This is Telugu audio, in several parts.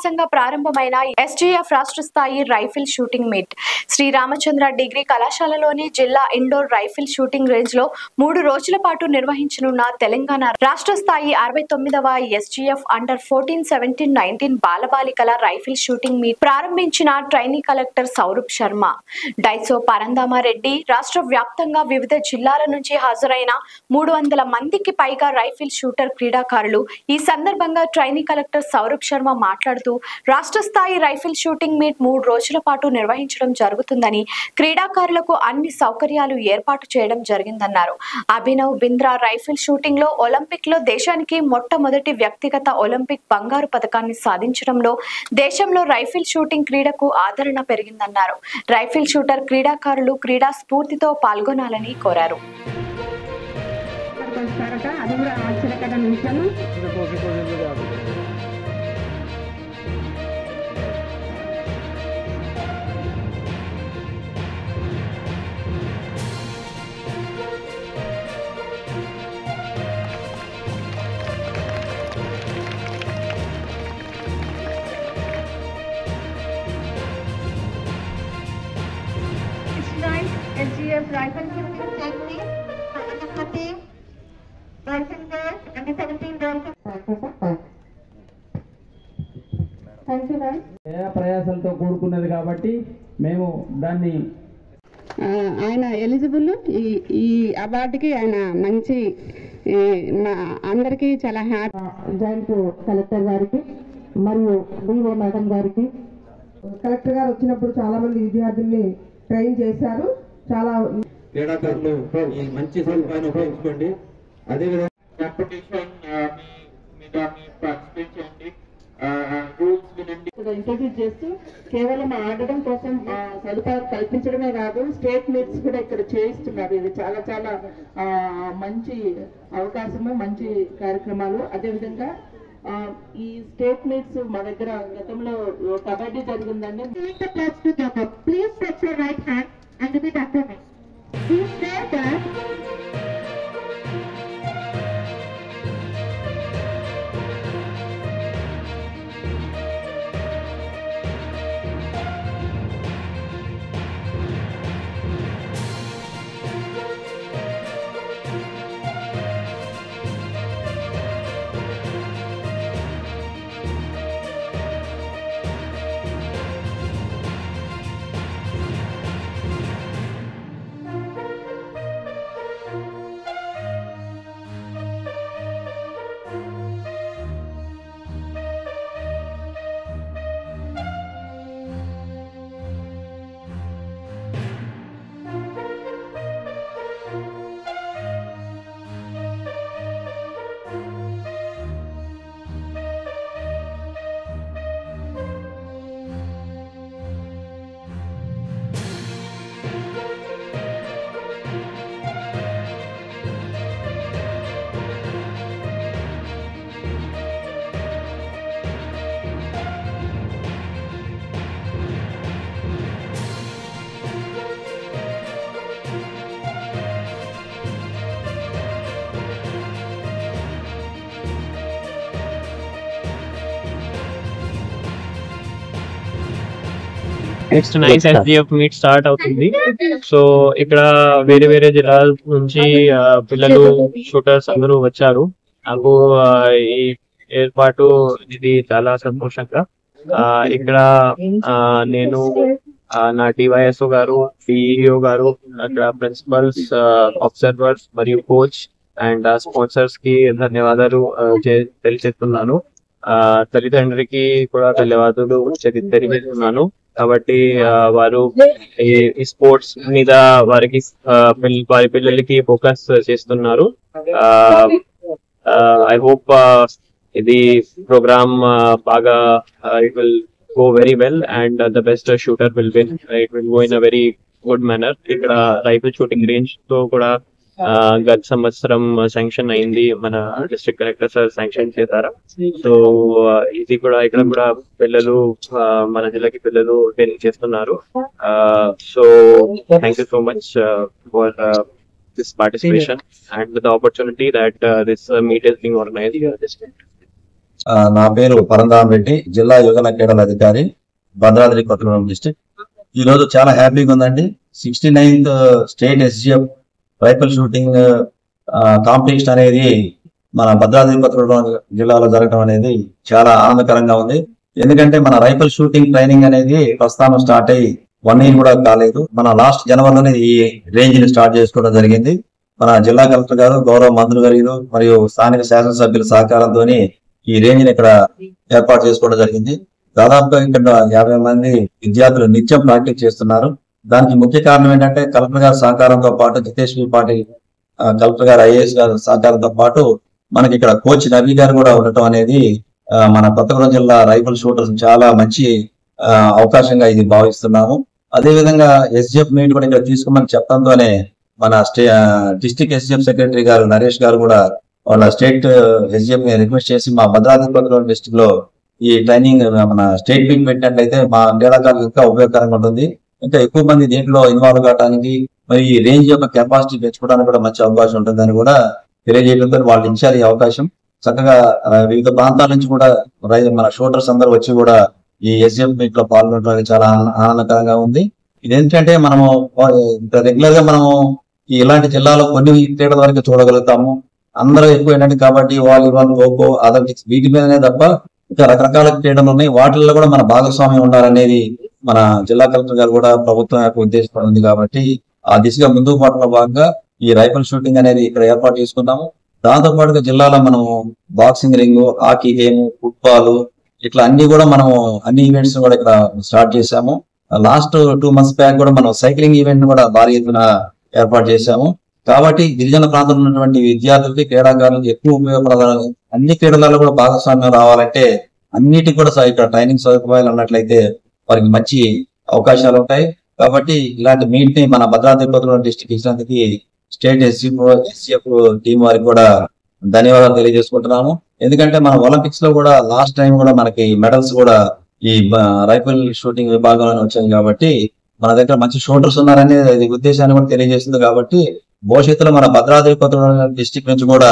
అట్టహాసంగా ప్రారంభమైన ఎస్జీఎఫ్ రాష్ట్ర స్థాయి rifle shooting meet Sri Ramachandra degree కళాశాలలోని జిల్లా ఇండోర్ రైఫిల్ షూటింగ్ రేంజ్ లో 3 రోజుల పాటు నిర్వహించనున్న తెలంగాణ రాష్ట్ర స్థాయి 69వ ఎస్జీఎఫ్ అండర్ 14, 17, 19 బాలబాలికల రైఫిల్ షూటింగ్ మీట్ ప్రారంభించిన ట్రైనీ కలెక్టర్ సౌరభ్ శర్మ. డైసో పరందామారెడ్డి రాష్ట్ర వ్యాప్తంగా వివిధ జిల్లాల నుంచి హాజరైన 300 మందికి పైగా రైఫిల్ షూటర్ క్రీడాకారులు. ఈ సందర్భంగా ట్రైనీ కలెక్టర్ సౌరభ్ శర్మ మాట్లాడుతూ రాష్ట్ర స్థాయి రైఫిల్ షూటింగ్ మీట్ 3 రోజుల పాటు నిర్వహించడం జరుగుతుందని, క్రీడాకారులకు అన్ని సౌకర్యాలు ఏర్పాటు చేయడం జరిగిందన్నారు. అభినవ్ బింద్రా రైఫిల్ షూటింగ్ లో ఒలింపిక్ లో దేశానికి మొట్టమొదటి వ్యక్తిగత ఒలింపిక్ బంగారు పతకాన్ని సాధించడంలో దేశంలో రైఫిల్ షూటింగ్ క్రీడకు ఆదరణ పెరిగిందన్నారు. రైఫిల్ షూటర్ క్రీడాకారులు క్రీడా స్ఫూర్తితో పాల్గొనాలని కోరారు. SGF rifle shooting technique under 14 rifle girls, under 17 rifle. Thank you, guys. ప్రయాసాలతో కూడుకున్నది కాబట్టి మేము దాన్ని ఆయన ఎలిజిబుల్ ఈ అవార్డుకి ఆయన మంచి అందరికీ చాలా హ్యాపీ. జాయింట్ కలెక్టర్ గారికి మరియు డిఓ మేడం గారికి, కలెక్టర్ గారు వచ్చినప్పుడు చాలా మంది విద్యార్థుల్ని ట్రైన్ చేశారు. చాలా క్రీడాకారులు ఈ మంచి సదుపాయాన్ని ఉపయోగించుకోండి. అదేవిధంగా ఇంట్రడ్యూస్ చేస్తూ కేవలం ఆడడం కోసం సదుపాయాలు కల్పించడమే కాదు, స్టేట్ మీట్స్ కూడా ఇక్కడ చేయిస్తున్నారు. ఇది చాలా చాలా మంచి అవకాశము, మంచి కార్యక్రమాలు. అదేవిధంగా ఈ స్టేట్ మీట్స్ మా దగ్గర గతంలో కబడ్డీ జరిగిందండి. Please stretch your right hand and repeat after me. Please say that. Next nice SGF meet start అవుతుంది. సో ఇక్కడ వేరే వేరే జిల్లాల నుంచి పిల్లలు షూటర్స్ అందరూ వచ్చారు. నాకు ఈ ఏర్పాటు ఇది చాలా సంతోషంగా. ఇక్కడ నేను నా డివైఎస్ఓ గారు, డిఈఓ గారు, అక్కడ ప్రిన్సిపల్స్, అబ్జర్వర్స్ మరియు కోచ్ అండ్ స్పాన్సర్స్ కి ధన్యవాదాలు తెలియజేస్తున్నాను. తల్లిదండ్రికి కూడా ధన్యవాదాలు తెలియజేస్తున్నాను. కాబట్టి వారు ఈ స్పోర్ట్స్ మీద వారి పిల్లలకి ఫోకస్ చేస్తున్నారు. ఐ హోప్ ఇది ప్రోగ్రామ్ బాగా it will go very well and the best shooter will win. It will go in a very good manner. ఇక్కడ రైఫిల్ షూటింగ్ రేంజ్ తో కూడా గత సంవత్సరం శాంక్షన్ అయింది, మన డిస్ట్రిక్ట్ కలెక్టర్ సార్ శాంక్షన్ చేశారు. సో ఇది కూడా ఇక్కడ కూడా పిల్లలు మన జిల్లాకి పిల్లలు ట్రైనింగ్ చేస్తున్నారు. So thank you so much for this participation and the opportunity that this meet is being organized. నా పేరు పరంధామ్ రెడ్డి, జిల్లా యువజన క్రీడల అధికారి, భద్రాద్రి కొత్తగూడెం డిస్ట్రిక్ట్. ఈ రోజు చాలా హ్యాపీగా ఉందండి. 69th state SGF rifle shooting competition అనేది మన భద్రాద్రి కొత్తగూడెం జిల్లాలో జరగడం అనేది చాలా ఆనందకరంగా ఉంది. ఎందుకంటే మన రైఫిల్ షూటింగ్ ట్రైనింగ్ అనేది ప్రస్థానం స్టార్ట్ అయ్యి 1 year కూడా కాలేదు. మన లాస్ట్ జనవరిలోనే ఈ రేంజ్ ని స్టార్ట్ చేసుకోవడం జరిగింది. మన జిల్లా కలెక్టర్ గారు, గౌరవ మంత్రులు గారు మరియు స్థానిక శాసనసభ్యుల సహకారంతో ఈ రేంజ్ ని ఇక్కడ ఏర్పాటు చేసుకోవడం జరిగింది. దాదాపుగా ఇక్కడ 50 మంది విద్యార్థులు నిత్యం ప్రాక్టీస్ చేస్తున్నారు. దానికి ముఖ్య కారణం ఏంటంటే కలెక్టర్ గారి సహకారంతో పాటు జితేష్ పాటిల్ కలెక్టర్ గారు ఐఏఎస్ గారి సహకారంతో పాటు మనకి ఇక్కడ కోచ్ నవీ గారు కూడా ఉండటం అనేది మన కొత్తగూడెం జిల్లా రైఫిల్ షూటర్స్ చాలా మంచి అవకాశంగా ఇది భావిస్తున్నాము. అదే విధంగా ఎస్జిఎఫ్ మీట్ కూడా ఇక్కడ తీసుకోమని చెప్పడంతోనే మన డిస్ట్రిక్ట్ ఎస్జిఎఫ్ సెక్రటరీ గారు నరేష్ గారు కూడా వాళ్ళ స్టేట్ ఎస్జిఎఫ్ రిక్వెస్ట్ చేసి మా భద్రాద్రి కొత్తగూడెం డిస్ట్రిక్ట్ లో ఈ ట్రైనింగ్ మన స్టేట్ మీట్ పెట్టినట్లయితే మా క్రీడాకారులకు ఇంకా ఉపయోగకరంగా ఉంటుంది. ఇంకా ఎక్కువ మంది దీంట్లో ఇన్వాల్వ్ కావడానికి మరి ఈ రేంజ్ యొక్క కెపాసిటీ పెంచుకోవడానికి కూడా మంచి అవకాశం ఉంటుందని కూడా తెలియజేయడంతో వాళ్ళు ఇచ్చారు ఈ అవకాశం. చక్కగా వివిధ ప్రాంతాల నుంచి కూడా మన షూటర్స్ అందరూ వచ్చి కూడా ఈ ఎస్జిఎఫ్ మీట్ లో పాల్గొనడానికి చాలా ఆనందకరంగా ఉంది. ఇదేంటంటే మనము రెగ్యులర్ గా మనము ఇలాంటి జిల్లాలో కొన్ని క్రీడల వరకు చూడగలుగుతాము. అందరూ ఎక్కువ ఏంటంటే కబడ్డీ, వాలీబాల్, ఖోఖో, అథ్లెటిక్స్ వీటి మీదనే తప్ప ఇంకా రకరకాల క్రీడలు ఉన్నాయి. వాటిల్లో కూడా మన భాగస్వామ్యం ఉండాలనేది మన జిల్లా కలెక్టర్ గారు కూడా ప్రభుత్వం యొక్క ఉద్దేశం ఉంది. కాబట్టి ఆ దిశగా ముందుకు పోవడంలో భాగంగా ఈ రైఫిల్ షూటింగ్ అనేది ఇక్కడ ఏర్పాటు చేసుకున్నాము. దాంతో పాటుగా జిల్లాలో మనము boxing ring, hockey game, football ఇట్లా అన్ని కూడా మనము అన్ని ఈవెంట్స్ కూడా ఇక్కడ స్టార్ట్ చేశాము. లాస్ట్ 2 months బ్యాక్ కూడా మనం సైక్లింగ్ ఈవెంట్ కూడా భారీ ఎత్తున ఏర్పాటు చేశాము. కాబట్టి గిరిజన ప్రాంతంలో ఉన్నటువంటి విద్యార్థులకి, క్రీడాకారులకు ఎక్కువ ఉపయోగపడాలి. అన్ని క్రీడలలో కూడా భాగస్వామ్యం రావాలంటే అన్నిటికి కూడా ఇక్కడ ట్రైనింగ్ సదుపాయాలు ఉన్నట్లయితే వారికి మంచి అవకాశాలు ఉంటాయి. కాబట్టి ఇలాంటి మీట్ ని మన భద్రాద్రి కొత్తగూడెం డిస్ట్రిక్ట్ ఇచ్చినందుకు స్టేట్ ఎస్జిఎఫ్ టీం వారికి కూడా ధన్యవాదాలు తెలియజేసుకుంటున్నాము. ఎందుకంటే మన ఒలింపిక్స్ లో కూడా లాస్ట్ టైం కూడా మనకి మెడల్స్ కూడా ఈ రైఫిల్ షూటింగ్ విభాగంలో వచ్చాయి. కాబట్టి మన దగ్గర మంచి షూటర్స్ ఉన్నారనే ఉద్దేశాన్ని కూడా తెలియజేస్తుంది. కాబట్టి భవిష్యత్తులో మన భద్రాద్రి కొత్తగూడెం డిస్ట్రిక్ట్ నుంచి కూడా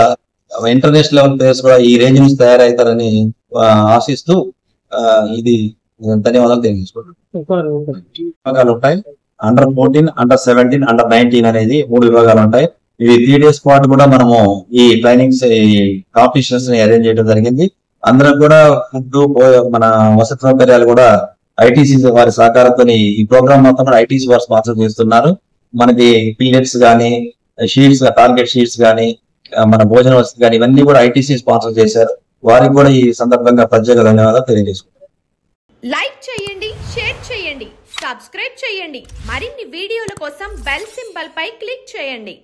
ఇంటర్నేషనల్ లెవెల్ ప్లేయర్స్ కూడా ఈ రేంజ్ నుంచి తయారవుతారని ఆశిస్తూ ఇది ధన్యవాదాలు తెలియజేసుకుంటున్నాం. విభాగాలు ఉంటాయి. Under 14, Under 17, Under 19 అనేది 3 విభాగాలు ఉంటాయి. ఇవి 3 days పాటు కూడా మనము ఈ ట్రైనింగ్స్, ఈ కాంపిటీషన్స్ ని అరేంజ్ చేయడం జరిగింది. అందరూ కూడా ఫుడ్, మన వసతి సౌకర్యాలు కూడా ఐటీసీ వారి సహకారంతో ఈ ప్రోగ్రామ్ మొత్తం కూడా ఐటీసీ వారు స్పాన్సర్ చేస్తున్నారు. మనకి పీరియడ్స్ కానీ, షీట్స్, టార్గెట్ షీట్స్ కానీ, మన భోజన వసతి కానీ ఇవన్నీ కూడా ఐటీసీ స్పాన్సర్ చేశారు. వారికి కూడా ఈ సందర్భంగా ప్రత్యేక ధన్యవాదాలు తెలియజేసుకుంటారు. లైక్ చేయండి, షేర్ చేయండి, సబ్స్క్రైబ్ చేయండి. మరిన్ని వీడియోల కోసం బెల్ సింబల్ పై క్లిక్ చేయండి.